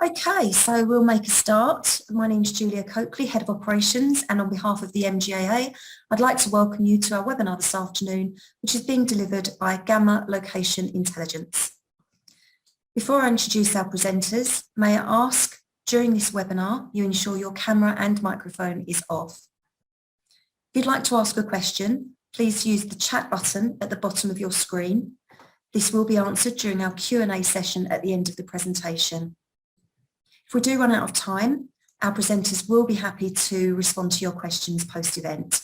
Okay, so we'll make a start. My name is Julia Coakley, Head of Operations, and on behalf of the MGAA, I'd like to welcome you to our webinar this afternoon, which is being delivered by Gamma Location Intelligence. Before I introduce our presenters, may I ask, during this webinar, you ensure your camera and microphone is off. If you'd like to ask a question, please use the chat button at the bottom of your screen. This will be answered during our Q&A session at the end of the presentation. If we do run out of time, our presenters will be happy to respond to your questions post-event.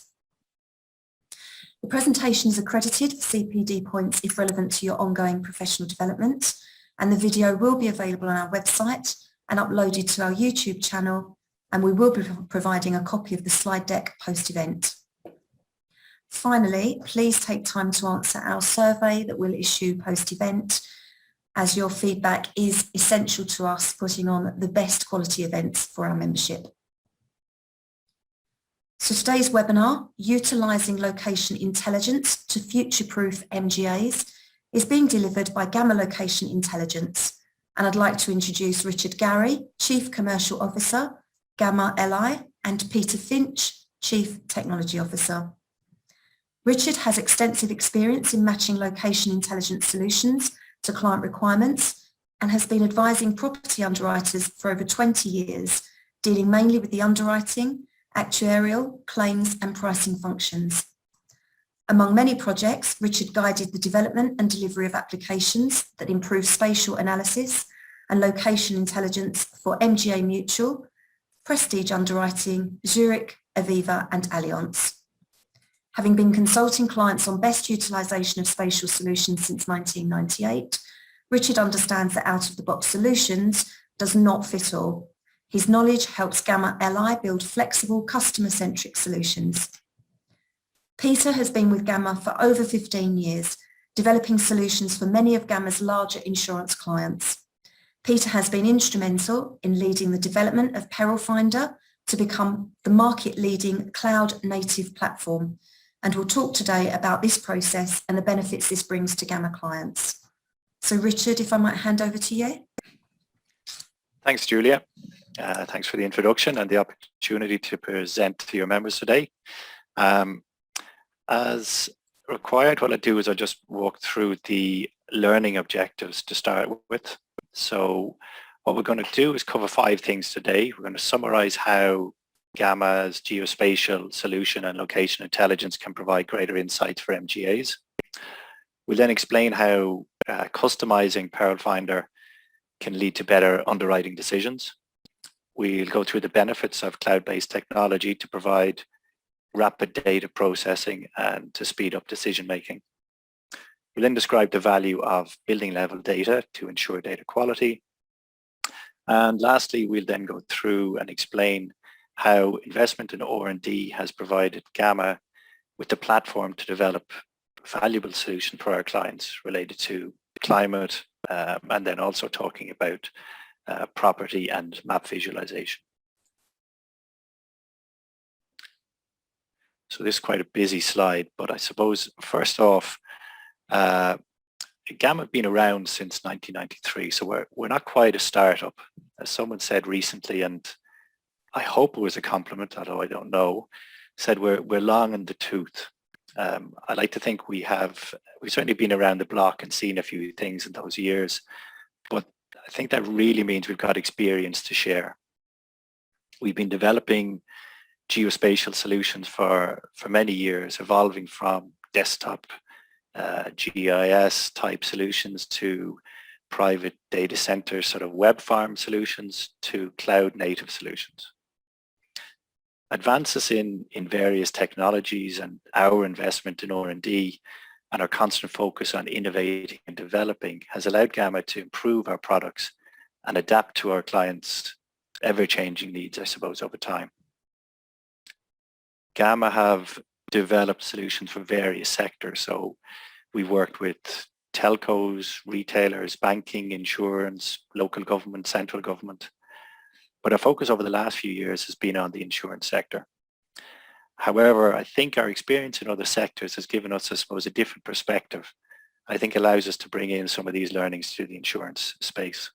The presentation is accredited for CPD points if relevant to your ongoing professional development, and the video will be available on our website and uploaded to our YouTube channel, and we will be providing a copy of the slide deck post-event. Finally, please take time to answer our survey that we'll issue post-event, as your feedback is essential to us putting on the best quality events for our membership. So today's webinar, Utilising Location Intelligence to Future-Proof MGAs, is being delivered by Gamma Location Intelligence, and I'd like to introduce Richard Garry, Chief Commercial Officer, Gamma LI, and Peter Finch, Chief Technology Officer. Richard has extensive experience in matching location intelligence solutions to client requirements and has been advising property underwriters for over 20 years, dealing mainly with the underwriting, actuarial, claims and pricing functions. Among many projects, Richard guided the development and delivery of applications that improve spatial analysis and location intelligence for MGA Mutual, Prestige Underwriting, Zurich, Aviva and Allianz. Having been consulting clients on best utilisation of spatial solutions since 1998, Richard understands that out-of-the-box solutions does not fit all. His knowledge helps Gamma LI build flexible, customer-centric solutions. Peter has been with Gamma for over 15 years, developing solutions for many of Gamma's larger insurance clients. Peter has been instrumental in leading the development of Perilfinder to become the market-leading cloud-native platform, and we'll talk today about this process and the benefits this brings to Gamma clients. So Richard, if I might hand over to you. Thanks, Julia. Thanks for the introduction and the opportunity to present to your members today. As required, what I do is I just walk through the learning objectives to start with. So what we're going to do is cover 5 things today. We're going to summarize how Gamma's geospatial solution and location intelligence can provide greater insights for MGAs. We'll then explain how customizing Perilfinder can lead to better underwriting decisions. We'll go through the benefits of cloud-based technology to provide rapid data processing and to speed up decision making. We'll then describe the value of building level data to ensure data quality. And lastly, we'll then go through and explain how investment in R&D has provided Gamma with the platform to develop valuable solutions for our clients related to climate, and then also talking about property and map visualization. So this is quite a busy slide, but I suppose first off, Gamma have been around since 1993, so we're not quite a startup. As someone said recently, and I hope it was a compliment, although I don't know, said we're long in the tooth. I like to think we've certainly been around the block and seen a few things in those years, but I think that really means we've got experience to share. We've been developing geospatial solutions for many years, evolving from desktop GIS type solutions to private data center sort of web farm solutions to cloud native solutions. Advances in various technologies and our investment in R&D and our constant focus on innovating and developing has allowed Gamma to improve our products and adapt to our clients' ever-changing needs, I suppose, over time. Gamma have developed solutions for various sectors. So we've worked with telcos, retailers, banking, insurance, local government, central government. But our focus over the last few years has been on the insurance sector. However, I think our experience in other sectors has given us, I suppose, a different perspective. I think allows us to bring in some of these learnings to the insurance space.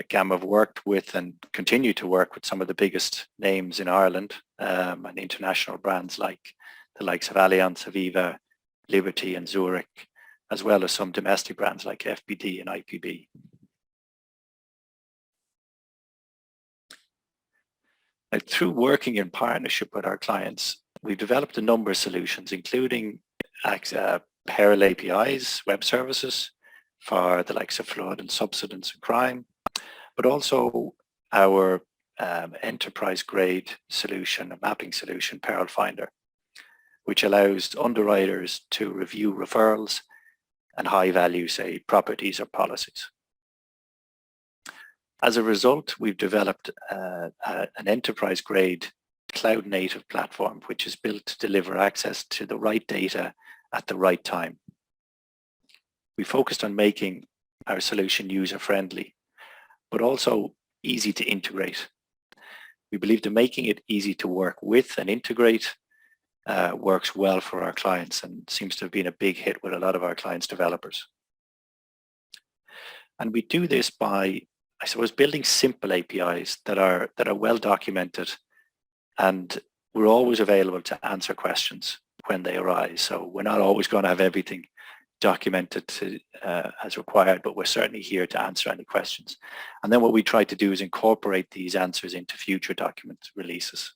Gamma have worked with and continue to work with some of the biggest names in Ireland and international brands like the likes of Allianz, Aviva, Liberty and Zurich, as well as some domestic brands like FBD and IPB. Now, through working in partnership with our clients, we've developed a number of solutions, including Peril APIs, web services for the likes of flood and subsidence and crime, but also our enterprise-grade solution, a mapping solution, Perilfinder, which allows underwriters to review referrals and high-value, say, properties or policies. As a result, we've developed an enterprise-grade cloud-native platform, which is built to deliver access to the right data at the right time. We focused on making our solution user-friendly, but also easy to integrate. We believe that making it easy to work with and integrate works well for our clients and seems to have been a big hit with a lot of our clients' developers. And we do this by, I suppose, building simple APIs that are well documented, and we're always available to answer questions when they arise. So we're not always going to have everything documented as required, but we're certainly here to answer any questions. And then what we try to do is incorporate these answers into future document releases.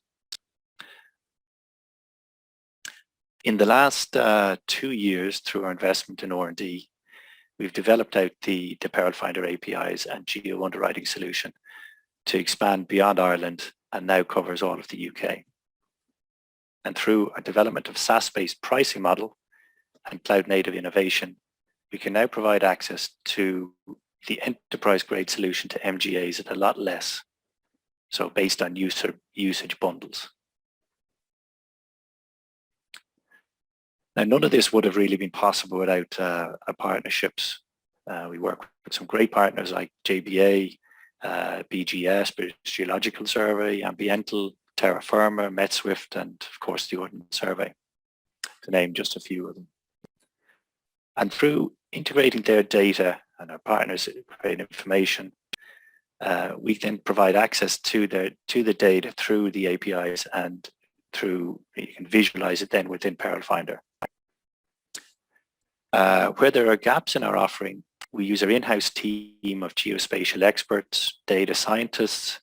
In the last 2 years, through our investment in R&D, we've developed out the Powerfinder APIs and geo underwriting solution to expand beyond Ireland and now covers all of the UK. And through our development of SaaS-based pricing model and cloud-native innovation, we can now provide access to the enterprise-grade solution to MGAs at a lot less, so based on usage bundles. Now, none of this would have really been possible without our partnerships. We work with some great partners like JBA, BGS, British Geological Survey, Ambiental, Terra Firma, MetSwift, and of course the Ordnance Survey, to name just a few of them. And through integrating their data and our partners provide information, we then provide access to the data through the APIs, and through, you can visualize it then within Perilfinder. Where there are gaps in our offering, we use our in-house team of geospatial experts, data scientists,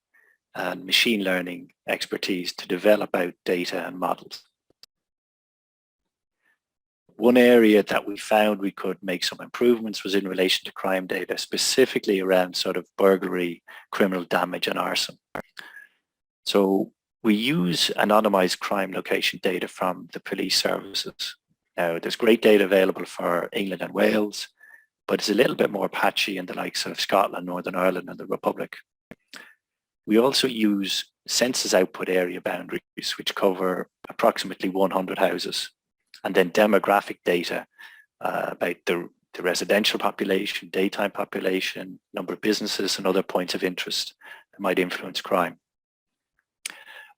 and machine learning expertise to develop out data and models. One area that we found we could make some improvements was in relation to crime data, specifically around sort of burglary, criminal damage, and arson. So we use anonymized crime location data from the police services. Now, there's great data available for England and Wales, but it's a little bit more patchy in the likes of Scotland, Northern Ireland, and the Republic. We also use census output area boundaries, which cover approximately 100 houses, and then demographic data about the residential population, daytime population, number of businesses, and other points of interest that might influence crime.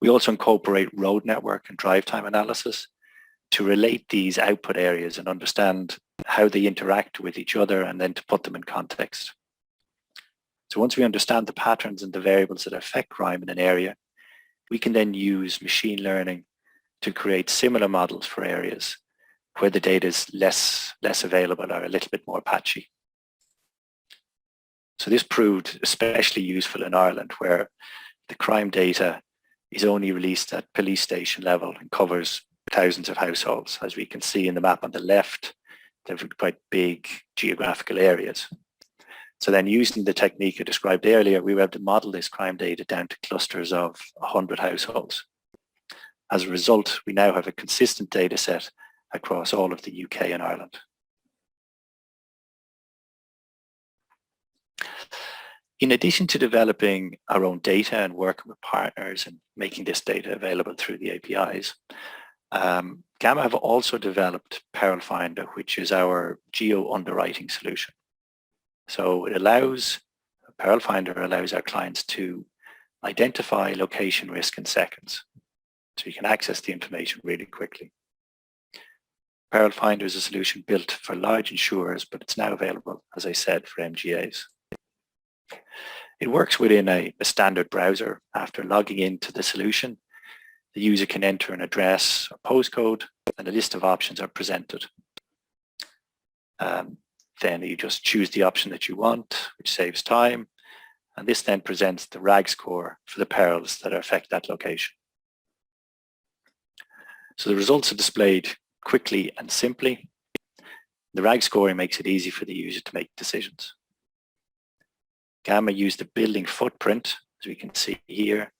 We also incorporate road network and drive time analysis to relate these output areas and understand how they interact with each other, and then to put them in context. So once we understand the patterns and the variables that affect crime in an area, we can then use machine learning to create similar models for areas where the data is less available or a little bit more patchy. So this proved especially useful in Ireland, where the crime data is only released at police station level and covers thousands of households. As we can see in the map on the left, they're quite big geographical areas. So then, using the technique I described earlier, we were able to model this crime data down to clusters of 100 households. As a result, we now have a consistent data set across all of the UK and Ireland. In addition to developing our own data and working with partners and making this data available through the APIs, Gamma have also developed Perilfinder, which is our geo underwriting solution. So Perilfinder allows our clients to identify location risk in seconds. So you can access the information really quickly. Perilfinder is a solution built for large insurers, but it's now available, as I said, for MGAs. It works within a standard browser. After logging into the solution, the user can enter an address or postcode, and a list of options are presented. Then you just choose the option that you want, which saves time, and this then presents the RAG score for the perils that affect that location. So the results are displayed quickly and simply. The RAG scoring makes it easy for the user to make decisions. Gamma used the building footprint, as we can see here,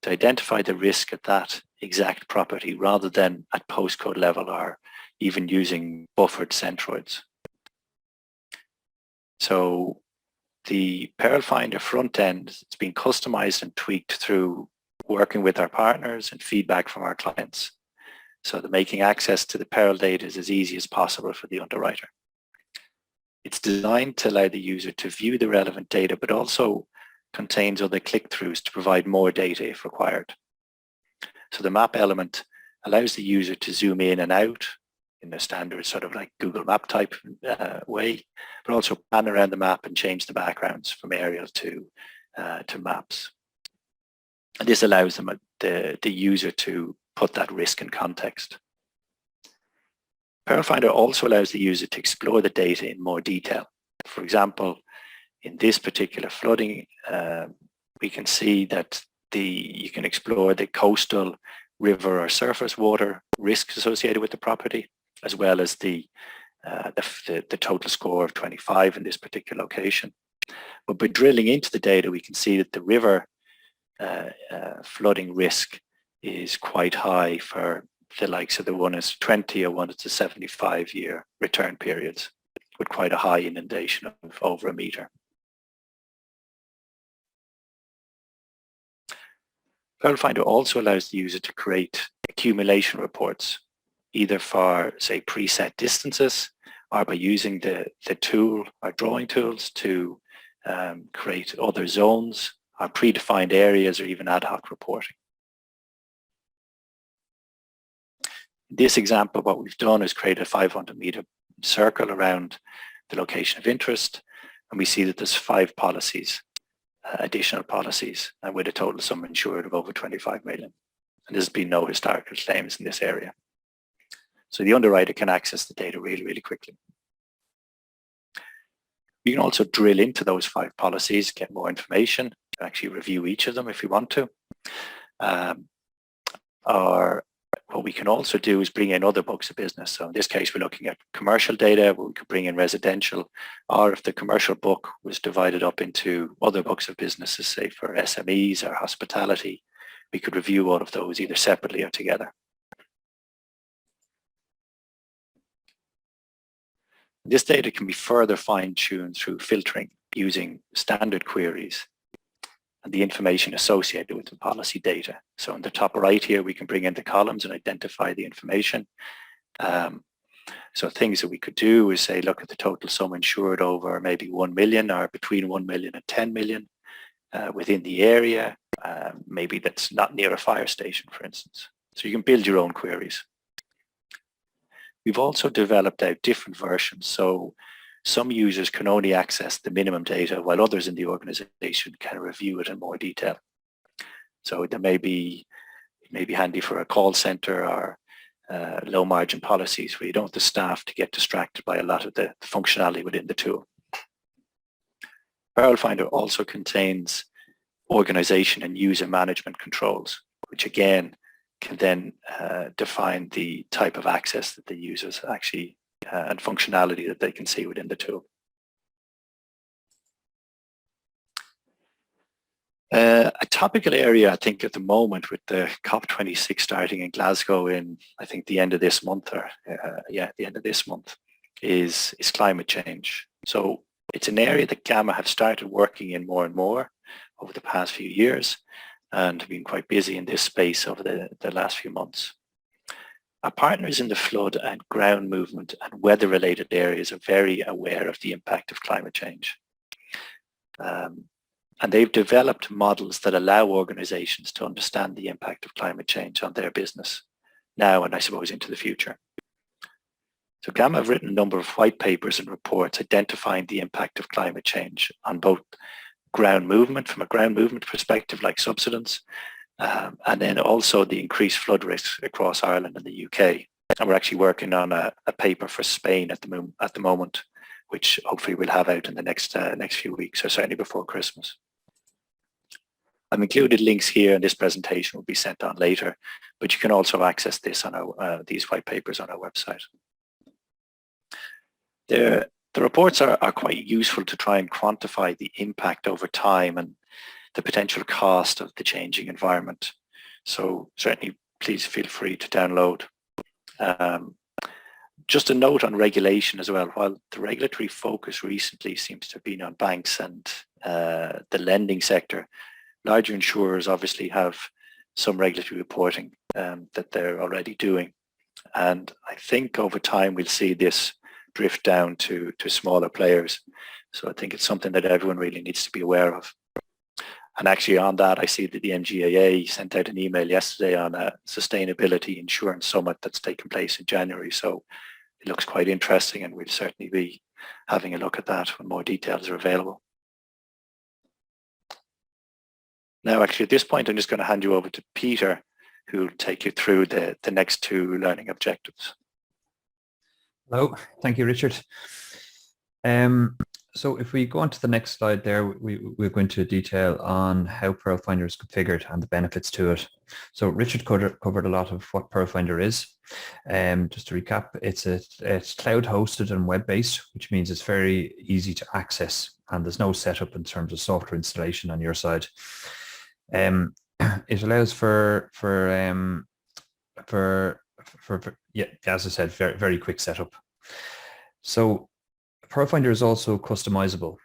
to identify the risk at that exact property rather than at postcode level or even using buffered centroids. So the Perilfinder front end has been customized and tweaked through working with our partners and feedback from our clients, so that making access to the Peril data is as easy as possible for the underwriter. It's designed to allow the user to view the relevant data, but also contains other click-throughs to provide more data if required. So the map element allows the user to zoom in and out in a standard sort of like Google Map type way, but also pan around the map and change the backgrounds from aerial to maps. And this allows them, the user to put that risk in context. Powerfinder also allows the user to explore the data in more detail. For example, in this particular flooding, we can see that you can explore the coastal, river or surface water risks associated with the property, as well as the total score of 25 in this particular location. But by drilling into the data, we can see that the river flooding risk is quite high for the likes of the one is 20 or one is a 75-year return periods, with quite a high inundation of over 1 meter. Perilfinder also allows the user to create accumulation reports, either for, say, preset distances, or by using the tool or drawing tools to create other zones or predefined areas, or even ad hoc reporting. In this example, what we've done is create a 500-meter circle around the location of interest, and we see that there's 5 policies, additional policies, and with a total sum insured of over 25 million. And there's been no historical claims in this area. So the underwriter can access the data really, really quickly. You can also drill into those 5 policies, get more information, actually review each of them if you want to. Or what we can also do is bring in other books of business. So in this case, we're looking at commercial data, where we could bring in residential, or if the commercial book was divided up into other books of businesses, say for SMEs or hospitality, we could review all of those either separately or together. This data can be further fine-tuned through filtering using standard queries and the information associated with the policy data. So in the top right here, we can bring in the columns and identify the information. So things that we could do is say, look at the total sum insured over maybe 1 million or between 1 million and 10 million within the area. Maybe that's not near a fire station, for instance. So you can build your own queries. We've also developed out different versions. So some users can only access the minimum data, while others in the organization can review it in more detail. So it may be handy for a call center or low margin policies where you don't want the staff to get distracted by a lot of the functionality within the tool. Perilfinder also contains organization and user management controls, which again can then define the type of access that the users actually and functionality that they can see within the tool. A topical area, I think, at the moment with the COP26 starting in Glasgow in, I think, the end of this month, or the end of this month, is climate change. So it's an area that Gamma have started working in more and more over the past few years, and have been quite busy in this space over the last few months. Our partners in the flood and ground movement and weather-related areas are very aware of the impact of climate change. And they've developed models that allow organizations to understand the impact of climate change on their business now and I suppose into the future. So Gamma have written a number of white papers and reports identifying the impact of climate change on both ground movement, from a ground movement perspective, like subsidence, and then also the increased flood risks across Ireland and the UK. And we're actually working on a paper for Spain at the moment, which hopefully we'll have out in the next few weeks, or certainly before Christmas. I've included links here, and this presentation will be sent on later, but you can also access this on these white papers on our website. The reports are quite useful to try and quantify the impact over time and the potential cost of the changing environment. So certainly please feel free to download. Just a note on regulation as well. While the regulatory focus recently seems to have been on banks and the lending sector, larger insurers obviously have some regulatory reporting that they're already doing. And I think over time we'll see this drift down to smaller players. So I think it's something that everyone really needs to be aware of. And actually on that, I see that the MGAA sent out an email yesterday on a sustainability insurance summit that's taking place in January. So it looks quite interesting, and we'll certainly be having a look at that when more details are available. Now, actually, at this point, I'm just going to hand you over to Peter, who will take you through the next two learning objectives. Hello, thank you, Richard. So if we go on to the next slide there, we're going to detail on how Perilfinder is configured and the benefits to it. So Richard covered a lot of what Perilfinder is. Just to recap, it's cloud hosted and web-based, which means it's very easy to access, and there's no setup in terms of software installation on your side. It allows for yeah, as I said, very, very quick setup. So Powerfinder is also customizable.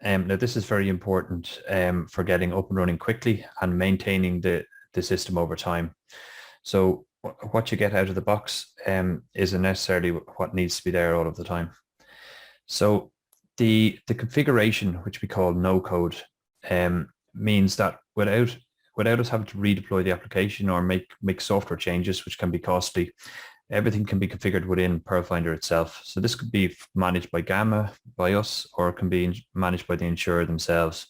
Now this is very important for getting up and running quickly and maintaining the system over time. So what you get out of the box isn't necessarily what needs to be there all of the time. So the configuration, which we call no code, means that without us having to redeploy the application or make software changes, which can be costly, everything can be configured within Powerfinder itself. So this could be managed by Gamma, by us, or it can be managed by the insurer themselves.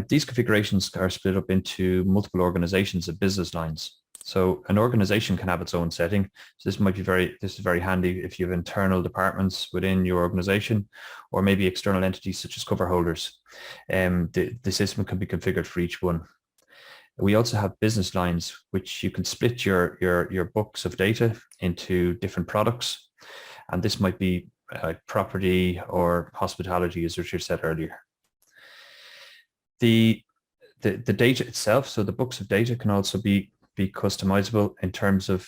These configurations are split up into multiple organizations of business lines. So an organization can have its own setting. So this is very handy if you have internal departments within your organization, or maybe external entities such as cover holders. The system can be configured for each one. We also have business lines, which you can split your books of data into different products. And this might be property or hospitality, as Richard said earlier. The data itself, so the books of data, can also be customizable in terms of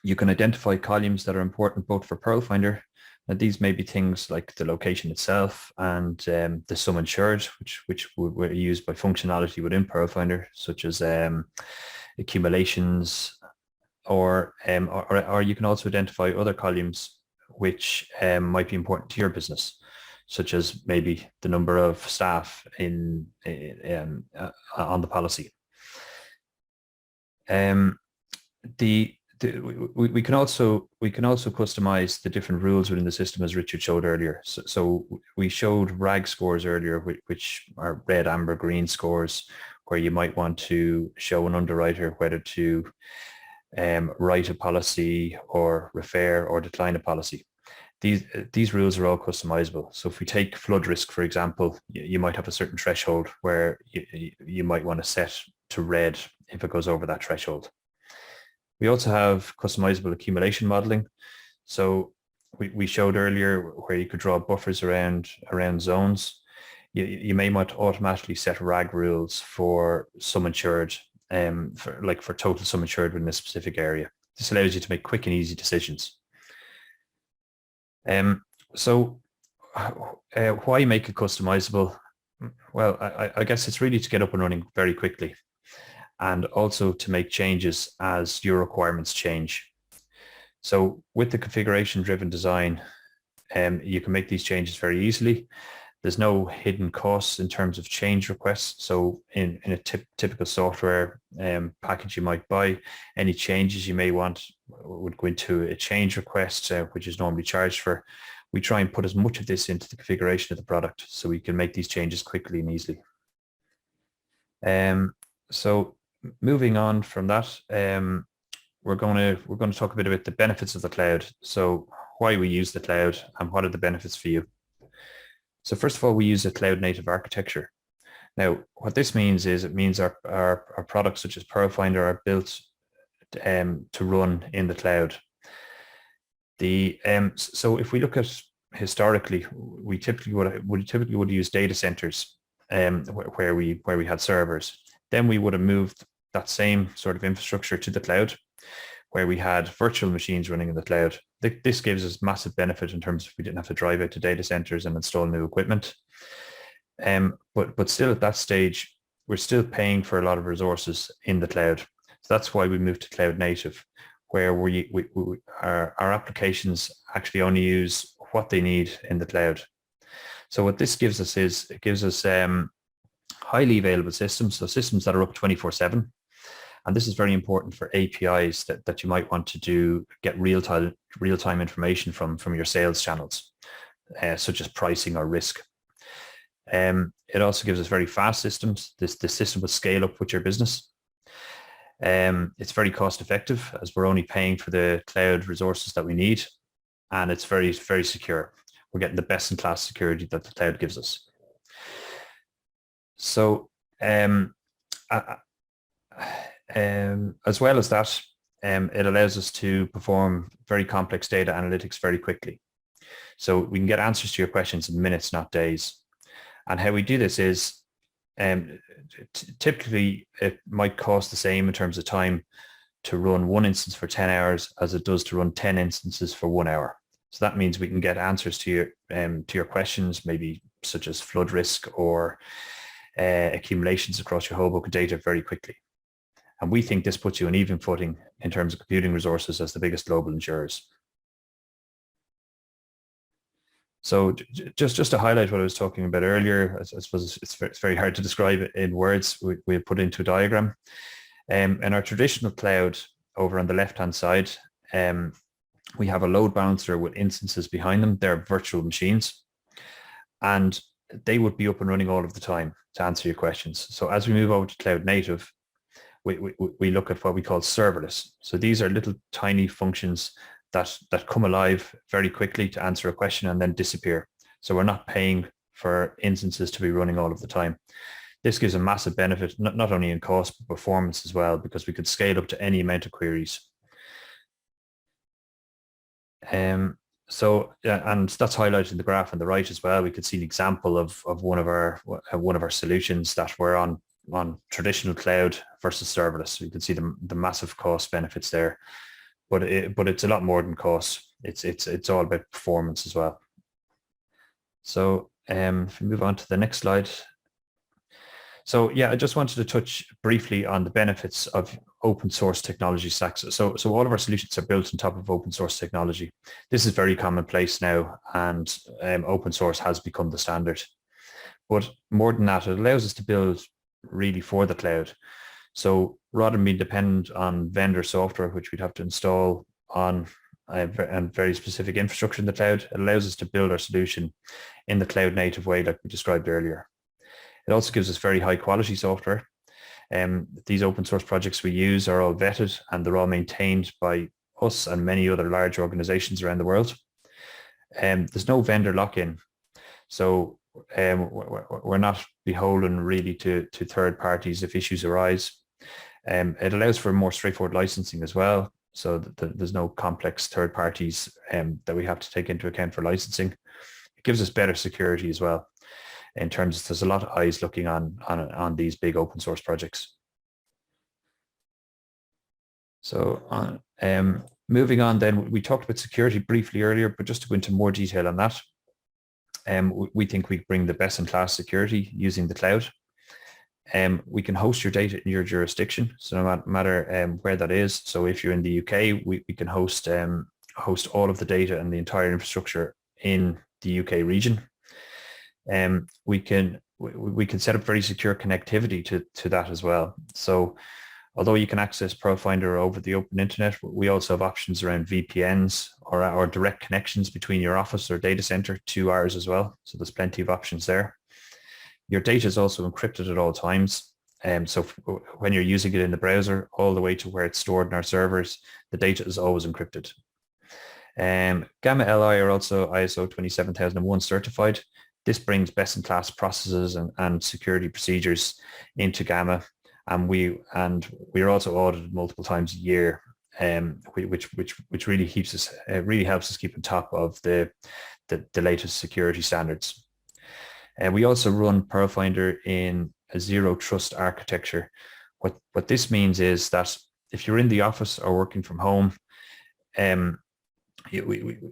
you can identify columns that are important both for Perilfinder, and these may be things like the location itself and the sum insured, which were used by functionality within Perilfinder, such as accumulations, or you can also identify other columns which might be important to your business, such as maybe the number of staff on the policy. We can also customize the different rules within the system, as Richard showed earlier. So we showed RAG scores earlier, which are red, amber, green scores, where you might want to show an underwriter whether to write a policy or refer or decline a policy. These rules are all customizable. So if we take flood risk, for example, you might have a certain threshold where you might want to set to red if it goes over that threshold. We also have customizable accumulation modeling. So we showed earlier where you could draw buffers around zones. You may want to automatically set RAG rules for sum insured, for total sum insured within a specific area. This allows you to make quick and easy decisions. So why make it customizable? Well, I guess it's really to get up and running very quickly, and also to make changes as your requirements change. So with the configuration-driven design, you can make these changes very easily. There's no hidden costs in terms of change requests. So in a typical software package you might buy, any changes you may want would go into a change request, which is normally charged for. we try and put as much of this into the configuration of the product so we can make these changes quickly and easily. So moving on from that, we're going to talk a bit about the benefits of the cloud. So why we use the cloud and what are the benefits for you. So first of all, we use a cloud native architecture. Now, what this means is it means our products such as Perilfinder are built to run in the cloud. So if we look at historically, we typically would use data centers where we had servers. Then we would have moved that same sort of infrastructure to the cloud, where we had virtual machines running in the cloud. This gives us massive benefit in terms of we didn't have to drive out to data centers and install new equipment. But still at that stage, we're still paying for a lot of resources in the cloud. So that's why we moved to cloud native, where our applications actually only use what they need in the cloud. So what this gives us is it gives us highly available systems, so systems that are up 24/7. And this is very important for APIs that you might want to get real-time information from your sales channels, such as pricing or risk. It also gives us very fast systems. This system will scale up with your business. It's very cost effective as we're only paying for the cloud resources that we need. And it's very, very secure. We're getting the best in class security that the cloud gives us. So as well as that, it allows us to perform very complex data analytics very quickly. So we can get answers to your questions in minutes, not days. And how we do this is typically it might cost the same in terms of time to run one instance for 10 hours as it does to run 10 instances for 1 hour. So that means we can get answers to your questions, maybe such as flood risk or accumulations across your whole book of data very quickly. And we think this puts you on even footing in terms of computing resources as the biggest global insurers. So just to highlight what I was talking about earlier, I suppose it's very hard to describe it in words. We put it into a diagram. In our traditional cloud over on the left-hand side, we have a load balancer with instances behind them. They're virtual machines. And they would be up and running all of the time to answer your questions. So as we move over to cloud native, we look at what we call serverless. So these are little tiny functions that come alive very quickly to answer a question and then disappear. So we're not paying for instances to be running all of the time. This gives a massive benefit, not only in cost, but performance as well, because we could scale up to any amount of queries. So yeah, and that's highlighted in the graph on the right as well. We could see an example of one of our solutions that were on traditional cloud versus serverless. You can see the massive cost benefits there, but it's a lot more than cost. It's all about performance as well. So if we move on to the next slide. So yeah, I just wanted to touch briefly on the benefits of open source technology stacks. So all of our solutions are built on top of open source technology. This is very commonplace now, and open source has become the standard. But more than that, it allows us to build really for the cloud. So rather than being dependent on vendor software, which we'd have to install on and very specific infrastructure in the cloud, it allows us to build our solution in the cloud native way like we described earlier. It also gives us very high quality software. These open source projects we use are all vetted and they're all maintained by us and many other large organizations around the world. There's no vendor lock-in. So we're not beholden really to third parties if issues arise. It allows for more straightforward licensing as well. So that there's no complex third parties that we have to take into account for licensing. It gives us better security as well. In terms of there's a lot of eyes looking on these big open source projects. So moving on then, we talked about security briefly earlier, but just to go into more detail on that, we think we bring the best in class security using the cloud. We can host your data in your jurisdiction, so no matter where that is. So if you're in the UK, we can host all of the data and the entire infrastructure in the UK region. We can set up very secure connectivity to that as well. So Although you can access Perilfinder over the open internet, we also have options around VPNs or direct connections between your office or data center to ours as well. So there's plenty of options there. Your data is also encrypted at all times. So when you're using it in the browser, all the way to where it's stored in our servers, the data is always encrypted. Gamma LI are also ISO 27001 certified. This brings best-in-class processes and security procedures into Gamma, and we are also audited multiple times a year, which really helps us keep on top of the latest security standards. We also run Powerfinder in a zero trust architecture. What this means is that if you're in the office or working from home,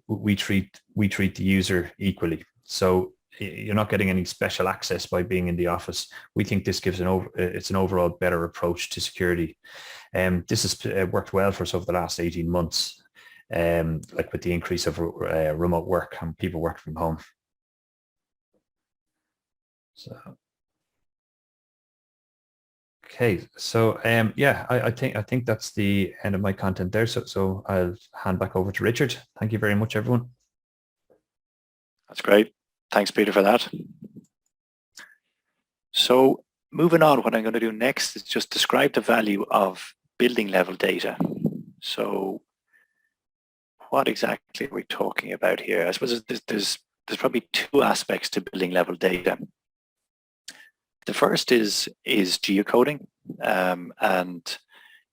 we treat the user equally. So you're not getting any special access by being in the office. We think this gives it's an overall better approach to security. This has worked well for us over the last 18 months, like with the increase of remote work and people working from home. So, okay, so yeah, I think that's the end of my content there. So I'll hand back over to Richard. Thank you very much, everyone. That's great. Thanks, Peter, for that. So moving on, what I'm going to do next is just describe the value of building level data. So what exactly are we talking about here? I suppose there's probably two aspects to building level data. The first is geocoding and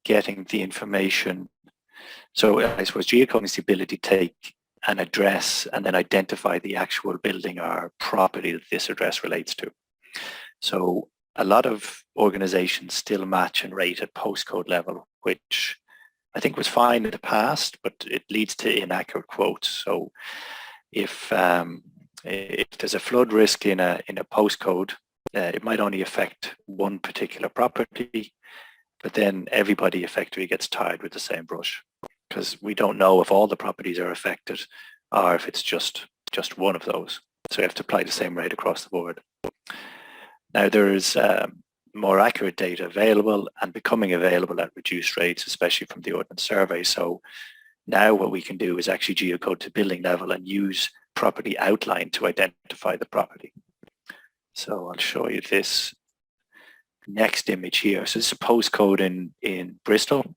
getting the information. So I suppose geocoding is the ability to take an address and then identify the actual building or property that this address relates to. So a lot of organizations still match and rate at postcode level, which I think was fine in the past, but it leads to inaccurate quotes. So if there's a flood risk in a postcode, it might only affect one particular property, but then everybody effectively gets tied with the same brush, because we don't know if all the properties are affected or if it's just one of those. So you have to apply the same rate across the board. Now there's more accurate data available and becoming available at reduced rates, especially from the Ordnance Survey. So now what we can do is actually geocode to building level and use property outline to identify the property. So I'll show you this next image here. So it's a postcode in Bristol.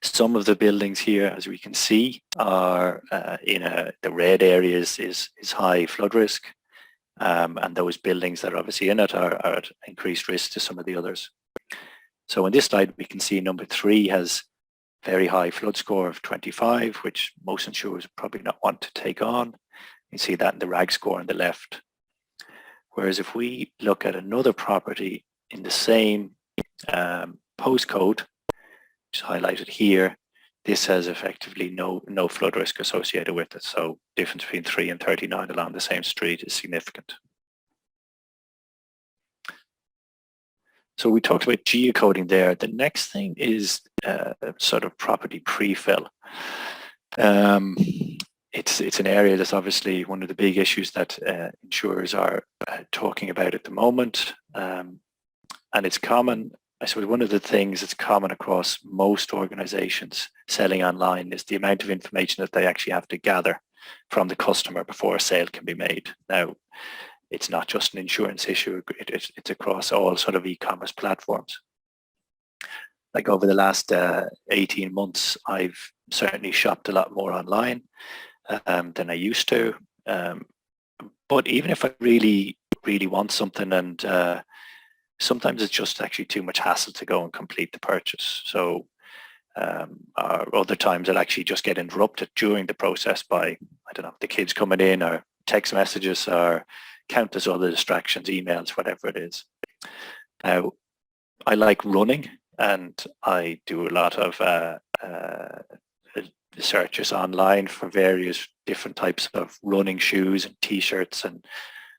Some of the buildings here, as we can see, are the red areas is high flood risk. And those buildings that are obviously in it are at increased risk to some of the others. So in this slide, we can see number 3 has very high flood score of 25, which most insurers probably not want to take on. You see that in the RAG score on the left. Whereas if we look at another property in the same postcode, which is highlighted here, this has effectively no flood risk associated with it. So difference between 3 and 39 along the same street is significant. So we talked about geocoding there. The next thing is sort of property prefill. It's an area that's obviously one of the big issues that insurers are talking about at the moment. And it's common. I suppose one of the things that's common across most organizations selling online is the amount of information that they actually have to gather from the customer before a sale can be made. Now, it's not just an insurance issue, it's across all sort of e-commerce platforms. Like over the last 18 months, I've certainly shopped a lot more online than I used to. But even if I really, really want something, and sometimes it's just actually too much hassle to go and complete the purchase. So other times I'll actually just get interrupted during the process by, I don't know, the kids coming in or text messages or countless other distractions, emails, whatever it is. Now, I like running and I do a lot of searches online for various different types of running shoes and t-shirts and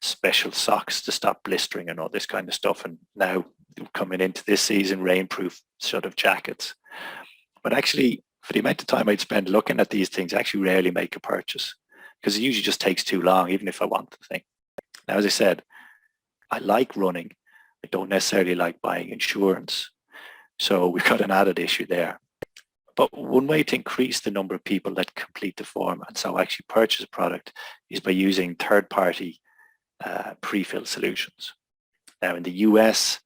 special socks to stop blistering and all this kind of stuff. And now coming into this season, rainproof sort of jackets. But actually, for the amount of time I'd spend looking at these things, I actually rarely make a purchase because it usually just takes too long, even if I want the thing. Now, as I said, I like running. I don't necessarily like buying insurance. So we've got an added issue there. But one way to increase the number of people that complete the form and so actually purchase a product is by using third-party pre-fill solutions. Now in the US,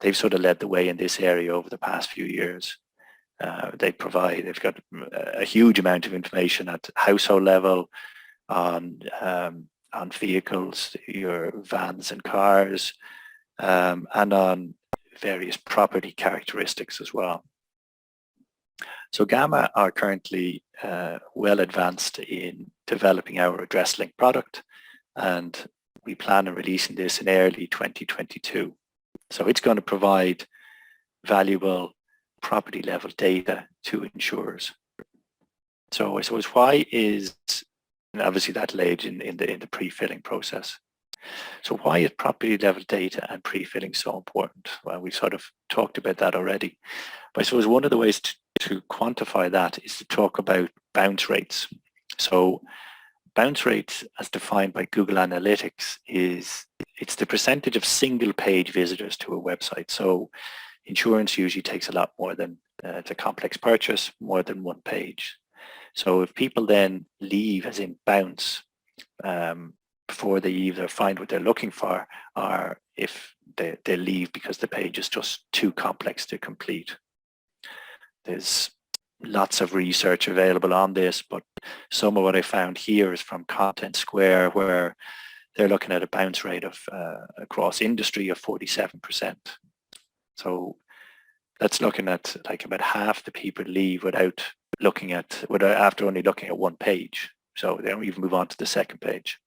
they've sort of led the way in this area over the past few years. They've got a huge amount of information at household level on vehicles, your vans and cars, and on various property characteristics as well. So Gamma are currently well advanced in developing our address link product, and we plan on releasing this in early 2022. So it's going to provide valuable property level data to insurers. So I suppose why is, and obviously that laid in the pre-filling process. So why is property level data and pre-filling so important? Well, we've sort of talked about that already. But I suppose one of the ways to quantify that is to talk about bounce rates. So bounce rates as defined by Google Analytics it's the percentage of single page visitors to a website. So insurance usually takes a lot more than, it's a complex purchase, more than one page. So if people then leave, as in bounce, before they either find what they're looking for, or if they leave because the page is just too complex to complete. There's lots of research available on this, but some of what I found here is from Content Square, where they're looking at a bounce rate of across industry of 47%. So that's looking at like about half the people leave after only looking at one page. So they don't even move on to the second page.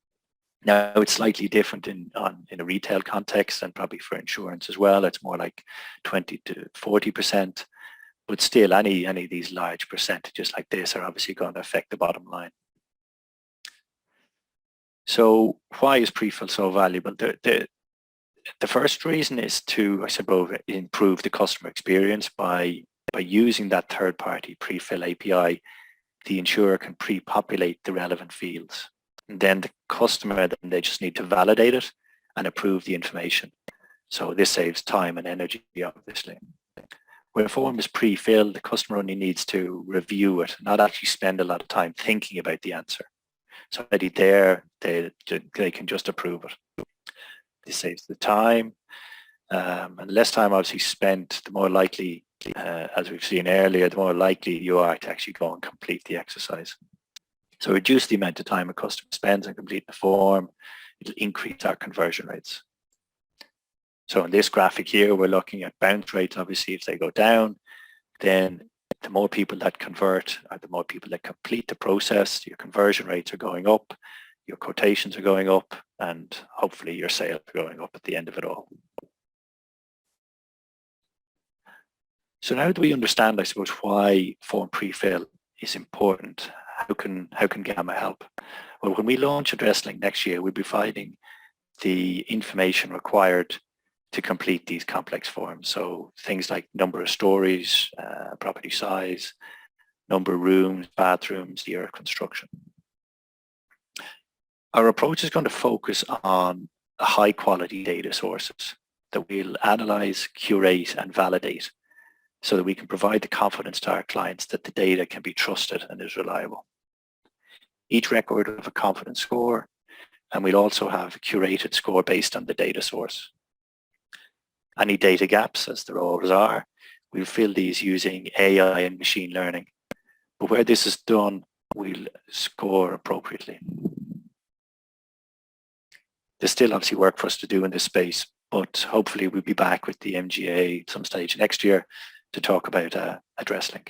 Now it's slightly different in a retail context and probably for insurance as well. It's more like 20 to 40%, but still any of these large percentages like this are obviously going to affect the bottom line. So why is Prefill so valuable? The first reason is to, I suppose, improve the customer experience by using that third-party Prefill API. The insurer can pre-populate the relevant fields. And then the customer, they just need to validate it and approve the information. So this saves time and energy, obviously. Where a form is pre-filled, the customer only needs to review it, not actually spend a lot of time thinking about the answer. So already there, they can just approve it. This saves the time, and the less time obviously spent, the more likely, as we've seen earlier, the more likely you are to actually go and complete the exercise. So reduce the amount of time a customer spends on completing the form. It'll increase our conversion rates. So in this graphic here, we're looking at bounce rates. Obviously, if they go down, then the more people that convert, or the more people that complete the process, your conversion rates are going up, your quotations are going up, and hopefully your sales are going up at the end of it all. So now that we understand, I suppose, why form pre-fill is important, how can Gamma help? Well, when we launch AddressLink next year, we'll be providing the information required to complete these complex forms. So things like number of stories, property size, number of rooms, bathrooms, year of construction. Our approach is going to focus on high quality data sources that we'll analyze, curate, and validate so that we can provide the confidence to our clients that the data can be trusted and is reliable. Each record will have a confidence score, and we'll also have a curated score based on the data source. Any data gaps, as there always are, we'll fill these using AI and machine learning. But where this is done, we'll score appropriately. There's still obviously work for us to do in this space, but hopefully we'll be back with the MGA at some stage next year to talk about AddressLink.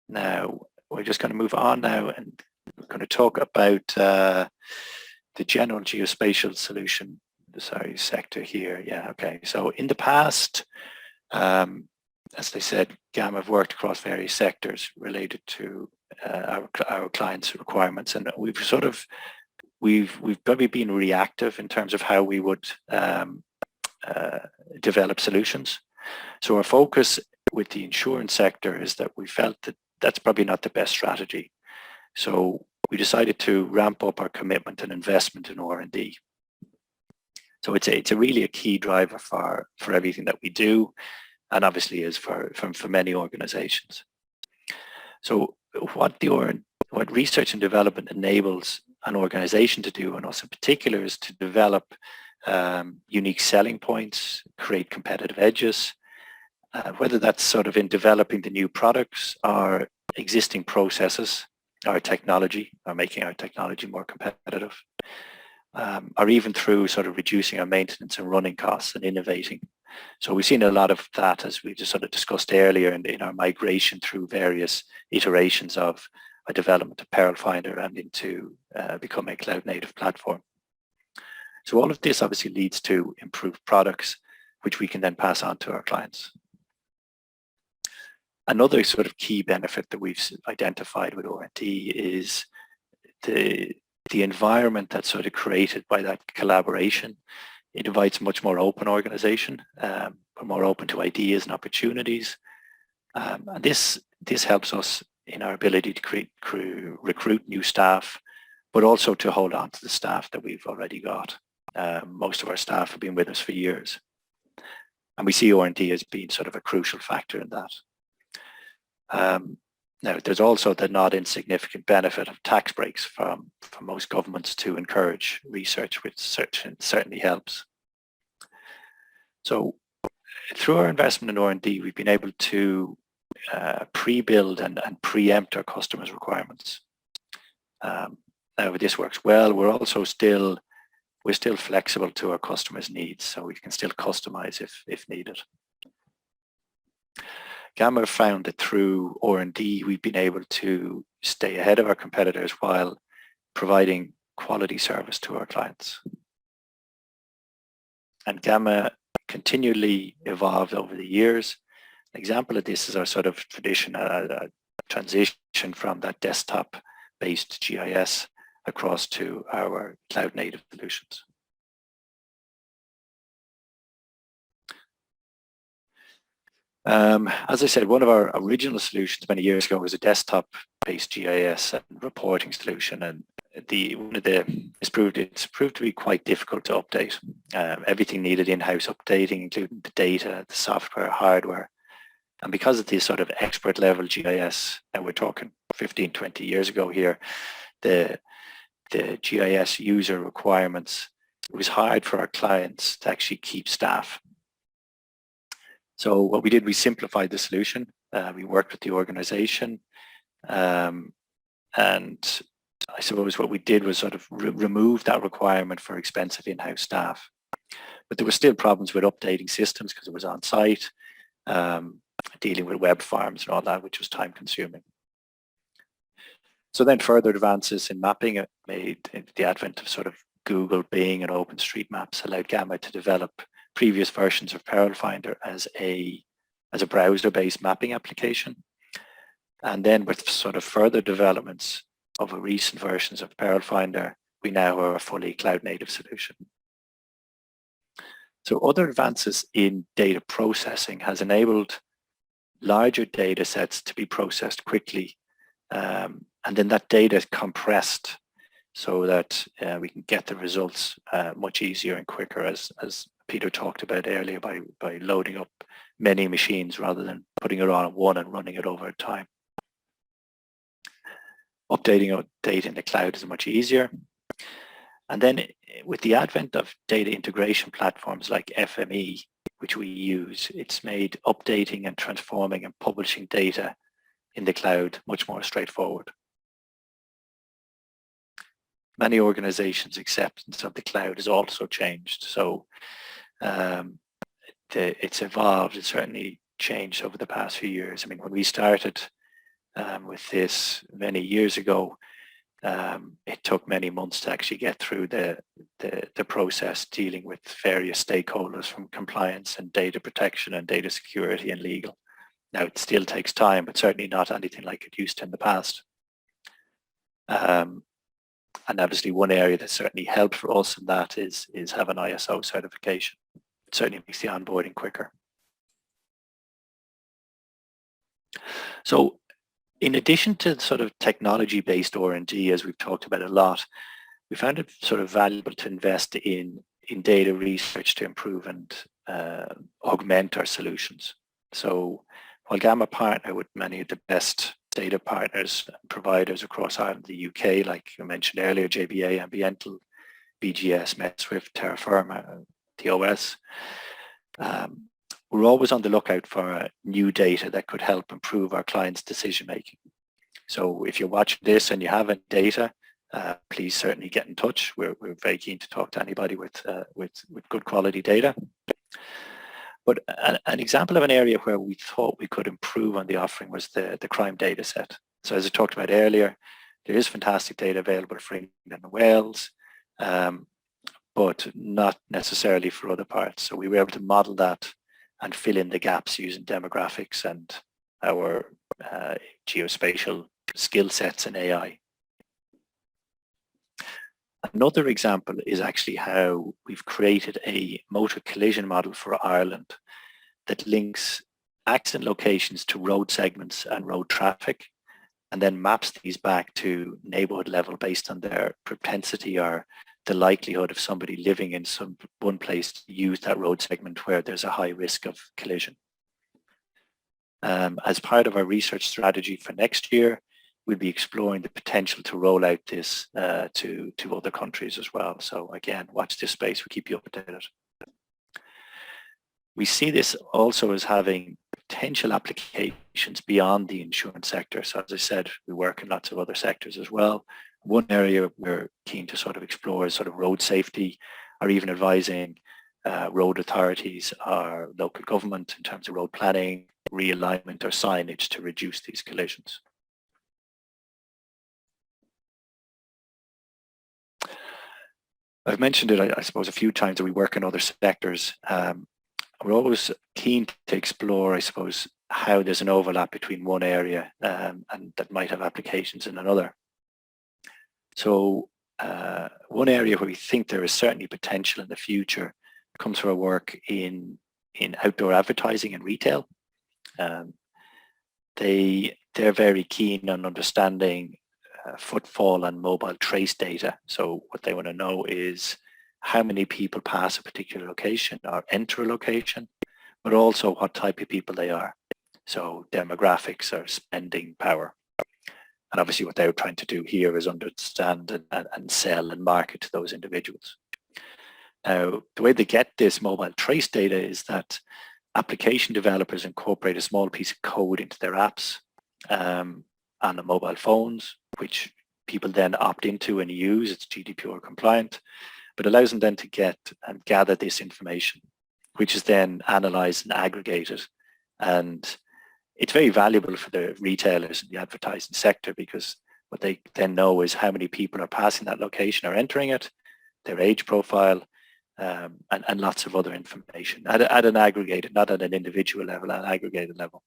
Now, we're just going to move on now, and we're going to talk about the general geospatial solution, sector here. Yeah, okay. So in the past, as I said, Gamma have worked across various sectors related to our clients' requirements, and we've probably been reactive in terms of how we would develop solutions. So our focus with the insurance sector is that we felt that that's probably not the best strategy. So we decided to ramp up our commitment and investment in R&D. So it's a really a key driver for everything that we do, and obviously is for many organizations. So what research and development enables an organization to do, and us in particular, is to develop unique selling points, create competitive edges, whether that's sort of in developing the new products or existing processes, our technology, or making our technology more competitive, or even through sort of reducing our maintenance and running costs and innovating. So we've seen a lot of that, as we just sort of discussed earlier, in our migration through various iterations of a development of Perilfinder and into becoming a cloud native platform. So all of this obviously leads to improved products, which we can then pass on to our clients. Another sort of key benefit that we've identified with R&D is the environment that's sort of created by that collaboration. It invites a much more open organization. We're more open to ideas and opportunities. And this helps us in our ability to recruit new staff, but also to hold on to the staff that we've already got. Most of our staff have been with us for years. And we see R&D as being sort of a crucial factor in that. Now, there's also the not insignificant benefit of tax breaks from most governments to encourage research, which certainly helps. So through our investment in R&D, we've been able to pre-build and preempt our customers' requirements. Now, this works well. We're still flexible to our customers' needs, so we can still customize if needed. Gamma found that through R&D, we've been able to stay ahead of our competitors while providing quality service to our clients. And Gamma continually evolved over the years. An example of this is our sort of transition from that desktop-based GIS across to our cloud-native solutions. As I said, one of our original solutions many years ago was a desktop-based GIS and reporting solution, and it's proved to be quite difficult to update. Everything needed in-house updating, including the data, the software, hardware, and because of this sort of expert level GIS, and we're talking 15, 20 years ago here, the GIS user requirements, it was hard for our clients to actually keep staff. So what we did, we simplified the solution. We worked with the organization, and I suppose what we did was sort of remove that requirement for expensive in-house staff. But there were still problems with updating systems because it was on site, dealing with web farms and all that, which was time consuming. So then further advances in mapping made the advent of sort of Google, Bing and OpenStreetMaps allowed Gamma to develop previous versions of Perilfinder as a browser-based mapping application. And then with sort of further developments of recent versions of Perilfinder, we now are a fully cloud-native solution. So other advances in data processing has enabled larger data sets to be processed quickly, and then that data is compressed so that we can get the results much easier and quicker, as Peter talked about earlier, by loading up many machines rather than putting it on one and running it over time. Updating data in the cloud is much easier. And then with the advent of data integration platforms like FME, which we use, it's made updating and transforming and publishing data in the cloud much more straightforward. Many organizations' acceptance of the cloud has also changed. So it's evolved, it's certainly changed over the past few years. I mean, when we started with this many years ago, it took many months to actually get through the process dealing with various stakeholders from compliance and data protection and data security and legal. Now it still takes time, but certainly not anything like it used to in the past. And obviously one area that certainly helped for us in that is have an ISO certification. It certainly makes the onboarding quicker. So in addition to sort of technology-based R&D, as we've talked about a lot, we found it sort of valuable to invest in in data research to improve and augment our solutions. So while Gamma partner with many of the best data partners and providers across Ireland and the UK, like I mentioned earlier, JBA, Ambiental, BGS, MedSwift, Terra Firma, TOS, we're always on the lookout for new data that could help improve our clients' decision making. So if you're watching this and you have any data, please certainly get in touch. We're very keen to talk to anybody with good quality data. But an example of an area where we thought we could improve on the offering was the crime data set. So as I talked about earlier, there is fantastic data available for England and Wales, but not necessarily for other parts. So we were able to model that and fill in the gaps using demographics and our geospatial skill sets in AI. Another example is actually how we've created a motor collision model for Ireland that links accident locations to road segments and road traffic, and then maps these back to neighbourhood level based on their propensity or the likelihood of somebody living in one place to use that road segment where there's a high risk of collision. As part of our research strategy for next year, we'll be exploring the potential to roll out this to other countries as well. So again, watch this space, we'll keep you updated. We see this also as having potential applications beyond the insurance sector. So as I said, we work in lots of other sectors as well. One area we're keen to sort of explore is sort of road safety, or even advising road authorities or local government in terms of road planning, realignment or signage to reduce these collisions. I've mentioned it, I suppose, a few times that we work in other sectors. We're always keen to explore, I suppose, how there's an overlap between one area and that might have applications in another. So one area where we think there is certainly potential in the future comes from our work in outdoor advertising and retail. They're very keen on understanding footfall and mobile trace data. So what they want to know is how many people pass a particular location or enter a location, but also what type of people they are. So demographics or spending power. And obviously what they were trying to do here is understand and sell and market to those individuals. Now, the way they get this mobile trace data is that application developers incorporate a small piece of code into their apps on the mobile phones, which people then opt into and use. It's GDPR compliant, but allows them then to get and gather this information, which is then analyzed and aggregated. And it's very valuable for the retailers in the advertising sector, because what they then know is how many people are passing that location or entering it, their age profile, and lots of other information at an aggregated, not at an individual level, at an aggregated level.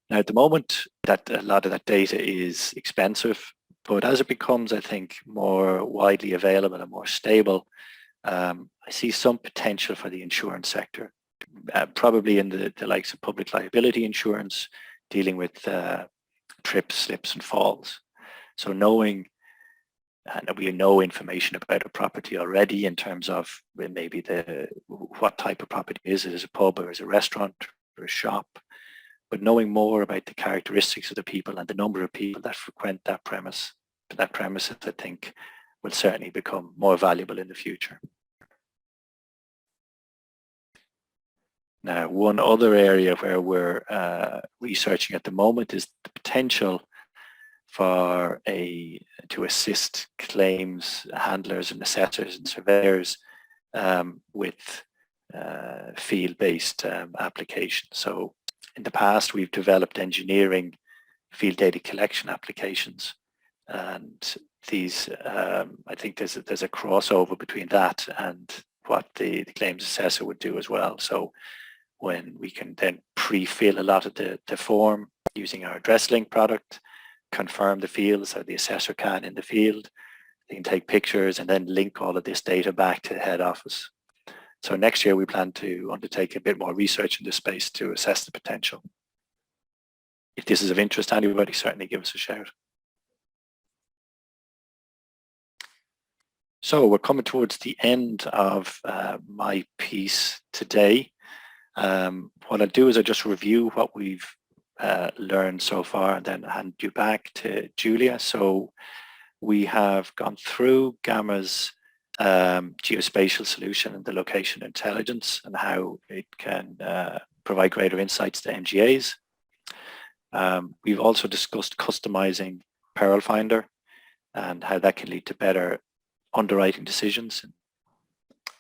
Now, at the moment, that a lot of that data is expensive, but as it becomes, I think, more widely available and more stable, I see some potential for the insurance sector, probably in the likes of public liability insurance, dealing with trips, slips and falls. So knowing, and we know information about a property already in terms of maybe what type of property is it? Is it a pub or is it a restaurant or a shop? But knowing more about the characteristics of the people and the number of people that frequent that premises, I think, will certainly become more valuable in the future. Now, one other area where we're researching at the moment is the potential for to assist claims handlers and assessors and surveyors with field-based applications. So in the past, we've developed engineering field data collection applications, and these, I think there's a crossover between that and what the claims assessor would do as well. So when we can then pre-fill a lot of the form using our address link product, confirm the fields so the assessor can in the field, they can take pictures and then link all of this data back to the head office. So next year we plan to undertake a bit more research in this space to assess the potential. If this is of interest to anybody, certainly give us a shout. So we're coming towards the end of my piece today. What I'll do is I'll just review what we've learned so far and then hand you back to Julia. So we have gone through Gamma's geospatial solution and the location intelligence and how it can provide greater insights to MGAs. We've also discussed customizing Perilfinder and how that can lead to better underwriting decisions.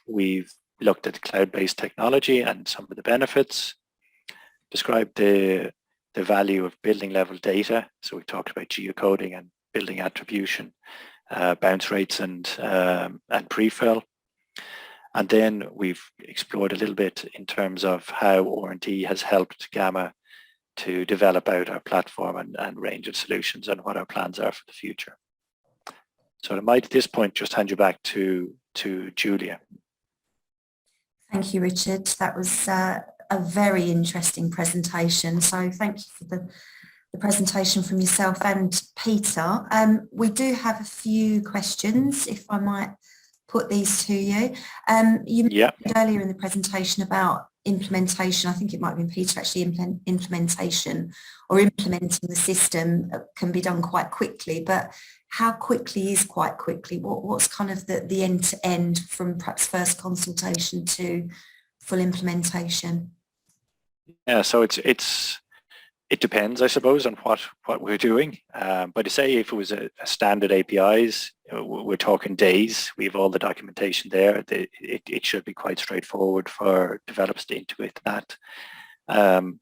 We've looked at cloud-based technology and some of the benefits, described the value of building level data. So we talked about geocoding and building attribution, bounce rates and prefill. And then we've explored a little bit in terms of how R&D has helped Gamma to develop out our platform and range of solutions and what our plans are for the future. So I might at this point just hand you back to Julia. Thank you, Richard. That was a very interesting presentation. So thank you for the presentation from yourself and Peter. We do have a few questions, if I might put these to you. You mentioned earlier in the presentation about implementation. I think it might have been Peter actually. Implementation or implementing the system can be done quite quickly, but how quickly is quite quickly? What's kind of the end to end from perhaps first consultation to full implementation? Yeah, so it depends, I suppose, on what we're doing. But to say if it was a standard APIs, we're talking days. We have all the documentation there. It should be quite straightforward for developers to integrate that. And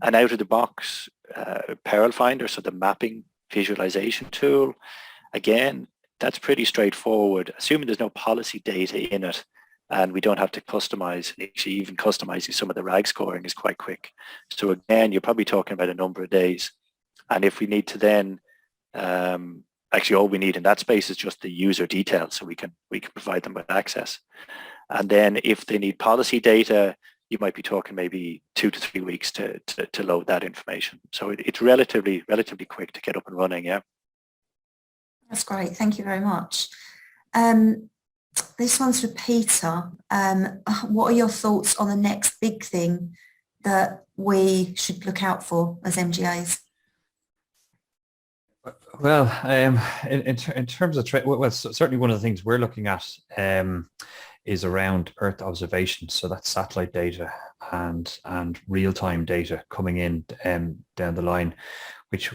out of the box, Perilfinder, so the mapping visualization tool, again, that's pretty straightforward, assuming there's no policy data in it and we don't have to customize. Actually, even customizing some of the RAG scoring is quite quick. So again, you're probably talking about a number of days. And if we need to then, actually all we need in that space is just the user details, so we can provide them with access. And then if they need policy data, you might be talking maybe 2 to 3 weeks to load that information. So it's relatively quick to get up and running, yeah. That's great, thank you very much. This one's for Peter. What are your thoughts on the next big thing that we should look out for as MGAs? Well, in terms of certainly one of the things we're looking at is around Earth observation. So that's satellite data and real-time data coming in down the line, which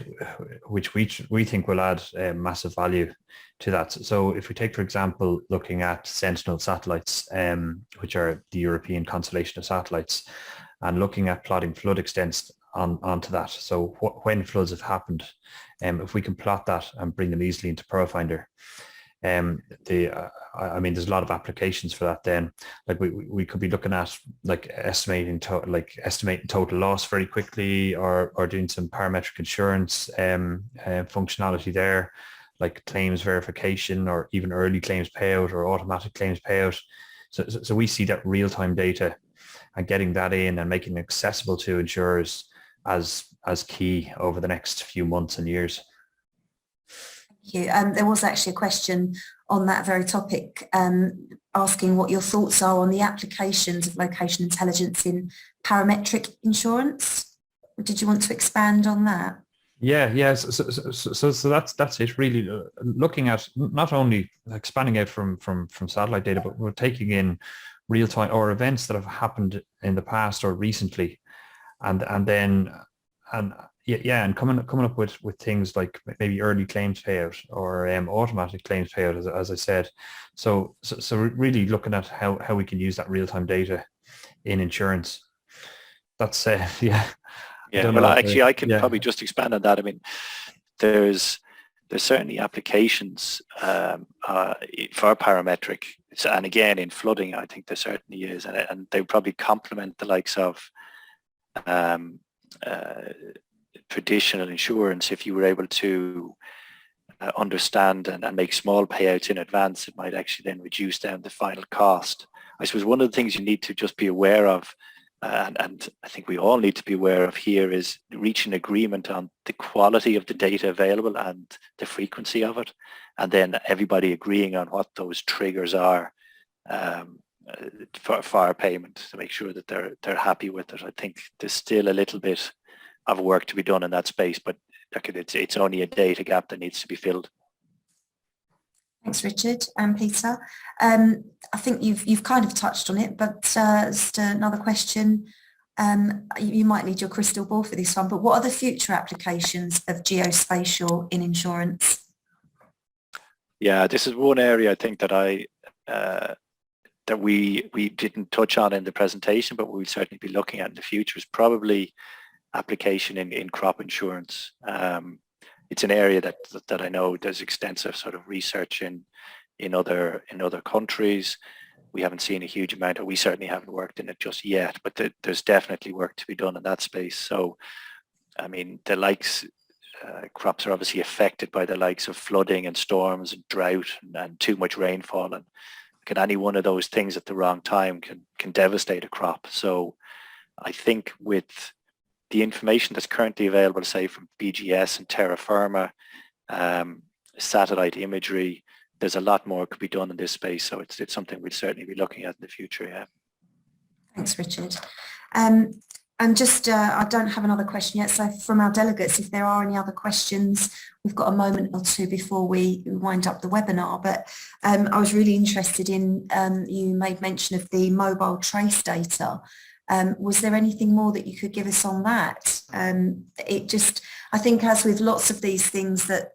we think will add massive value to that. So if we take, for example, looking at Sentinel satellites, which are the European constellation of satellites, and looking at plotting flood extents onto that. So when floods have happened, if we can plot that and bring them easily into Powerfinder, I mean, there's a lot of applications for that. Then, like we could be looking at like estimating total loss very quickly, or doing some parametric insurance functionality there, like claims verification, or even early claims payout or automatic claims payout. So we see that real-time data and getting that in and making it accessible to insurers as key over the next few months and years. Thank you. There was actually a question on that very topic, asking what your thoughts are on the applications of location intelligence in parametric insurance. Did you want to expand on that? Yeah. So that's it. Really, looking at not only expanding out from satellite data, but we're taking in real time or events that have happened in the past or recently, and coming up with things like maybe early claims payout or automatic claims payout, as I said. So really looking at how we can use that real time data in insurance. That's yeah. Yeah, well, actually, I can probably just expand on that. I mean, there's certainly applications for parametric, and again, in flooding, I think there certainly is, and they probably complement the likes of traditional insurance. If you were able to understand and make small payouts in advance, it might actually then reduce down the final cost. I suppose one of the things you need to just be aware of and I think we all need to be aware of here, is reaching agreement on the quality of the data available and the frequency of it, and then everybody agreeing on what those triggers are for payment, to make sure that they're happy with it. I think there's still a little bit of work to be done in that space, but look, it's only a data gap that needs to be filled. Thanks, Richard and Peter. I think you've kind of touched on it, but just another question. You might need your crystal ball for this one, but what are the future applications of geospatial in insurance? Yeah, this is one area I think that that we didn't touch on in the presentation, but we'll certainly be looking at in the future, is probably application in crop insurance. It's an area that I know there's extensive sort of research in other countries. We haven't seen a huge amount, or we certainly haven't worked in it just yet, but there's definitely work to be done in that space. So, I mean, the likes, crops are obviously affected by the likes of flooding and storms and drought and too much rainfall, and any one of those things at the wrong time can devastate a crop. So I think with the information that's currently available, say from BGS and terra firma, satellite imagery, there's a lot more could be done in this space. So it's something we'll certainly be looking at in the future. Yeah. Thanks, Richard. And just, I don't have another question yet. So from our delegates, if there are any other questions, we've got a moment or two before we wind up the webinar. But I was really interested in, you made mention of the mobile trace data. Was there anything more that you could give us on that? I think as with lots of these things that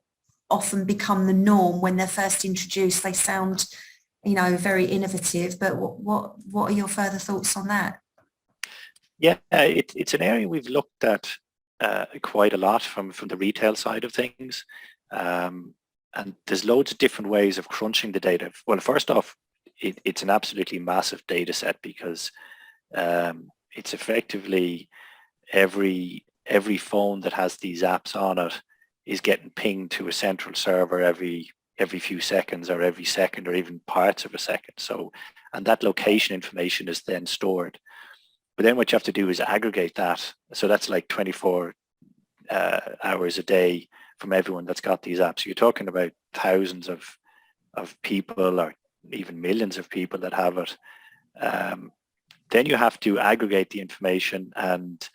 often become the norm when they're first introduced, they sound, very innovative, but what are your further thoughts on that? Yeah, it's an area we've looked at quite a lot from the retail side of things. And there's loads of different ways of crunching the data. Well, first off, it's an absolutely massive data set, because it's effectively every phone that has these apps on it is getting pinged to a central server every few seconds, or every second, or even parts of a second. So, and that location information is then stored. But then what you have to do is aggregate that. So that's like 24 hours a day from everyone that's got these apps. So you're talking about thousands of people, or even millions of people that have it. Then you have to aggregate the information and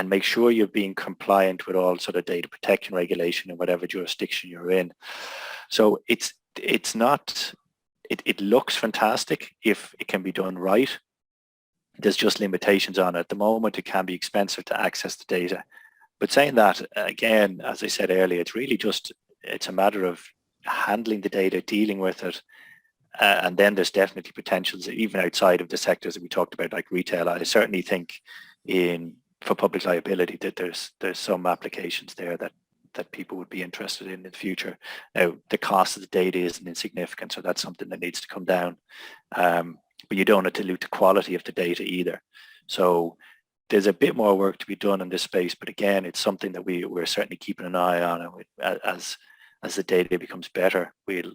make sure you're being compliant with all sort of data protection regulation in whatever jurisdiction you're in. So it looks fantastic if it can be done right. There's just limitations on it. At the moment, it can be expensive to access the data. But saying that, again, as I said earlier, it's a matter of handling the data, dealing with it, and then there's definitely potentials even outside of the sectors that we talked about, like retail. I certainly think for public liability that there's some applications there that people would be interested in the future. Now, the cost of the data isn't insignificant, so that's something that needs to come down. But you don't want to dilute the quality of the data either. So there's a bit more work to be done in this space, but again, it's something that we're certainly keeping an eye on, and as the data becomes better, we'll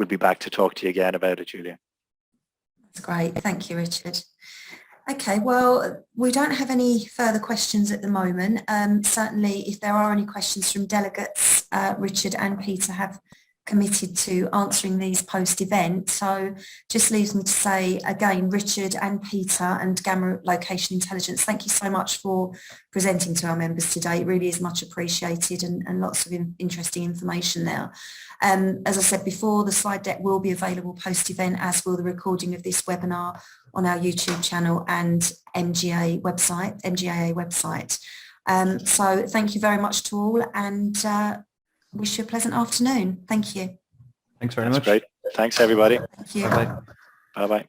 be back to talk to you again about it, Julia. That's great. Thank you, Richard. Okay, well, we don't have any further questions at the moment. Certainly, if there are any questions from delegates, Richard and Peter have committed to answering these post-event. So just leaves me to say again, Richard and Peter and Gamma Location Intelligence, thank you so much for presenting to our members today. It really is much appreciated, and lots of interesting information there. As I said before, the slide deck will be available post-event, as will the recording of this webinar on our YouTube channel and MGAA website. So thank you very much to all, and wish you a pleasant afternoon. Thank you. Thanks very much. Great. Thanks, everybody. Thank you. Bye-bye. Bye-bye.